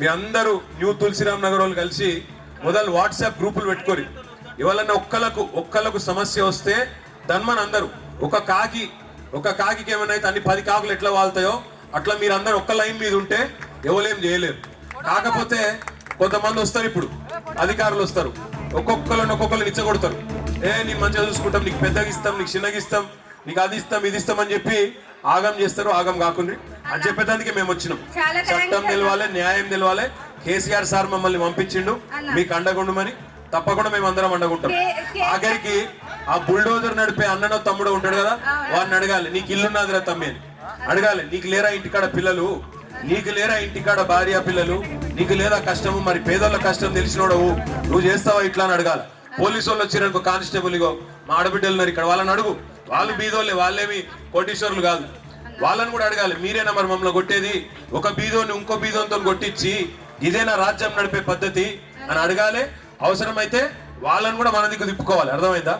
మీ అందరూ న్యూ తులసిరామ్ నగర్ వాళ్ళు కలిసి మొదలు వాట్సాప్ గ్రూపులు పెట్టుకోరు. ఎవరన్నా ఒక్కళ్ళకు సమస్య వస్తే ధన్మన్ అందరూ ఒక కాకి ఏమైనా అయితే అన్ని 10 కాకులు ఎట్లా వాళ్తాయో అట్లా మీరు అందరు ఒక్క లైన్ మీద ఉంటే ఎవరేం చేయలేరు. కాకపోతే కొంతమంది వస్తారు, ఇప్పుడు అధికారులు వస్తారు, ఒక్కొక్కరిని ఇచ్చగొడతారు. నీకు మంచిగా చూసుకుంటాం, నీకు పెద్దగా ఇస్తాం, నీకు చిన్నగా ఇస్తాం, నీకు అది ఇస్తాం ఇది ఇస్తాం అని చెప్పి ఆగం చేస్తారు. ఆగం కాకుండా అని చెప్పేదానికి మేము వచ్చినాం. చట్టం నిలవాలి, న్యాయం నిలవాలి. కేసీఆర్ సార్ మమ్మల్ని పంపించిండు మీకు అండగుండమని. తప్పకుండా మేము అందరం అండగుంటాం. ఆఖరికి ఆ బుల్డోజర్ నడిపే అన్ననో తమ్ముడో ఉంటాడు కదా, వాడిని అడగాలి, నీకు ఇల్లున్నదిరా తమ్మి అని అడగాలి. నీకు లేరా ఇంటికాడ పిల్లలు, నీకు లేరా ఇంటికాడ భార్య పిల్లలు, నీకు లేదా కష్టము, మరి పేదోళ్ళ కష్టం తెలిసినోడవు, నువ్వు చేస్తావా ఇట్లా అని అడగాలి. పోలీసు వాళ్ళు వచ్చినారు, కానిస్టేబుల్ ఇగో మా ఆడబిడ్డలు ఉన్నారు ఇక్కడ, వాళ్ళని అడుగు. వాళ్ళు బీదోళ్ళే, వాళ్ళేమి కోటీశ్వరులు కాదు. వాళ్ళని కూడా అడగాలి, మీరేనా మరి మమ్మల్ని కొట్టేది? ఒక బీదోని ఇంకో బీదోనితో కొట్టించి ఇదేనా రాజ్యం నడిపే పద్ధతి అని అడగాలి. అవసరమైతే వాళ్ళని కూడా మన దిక్కు తిప్పుకోవాలి. అర్థమైందా?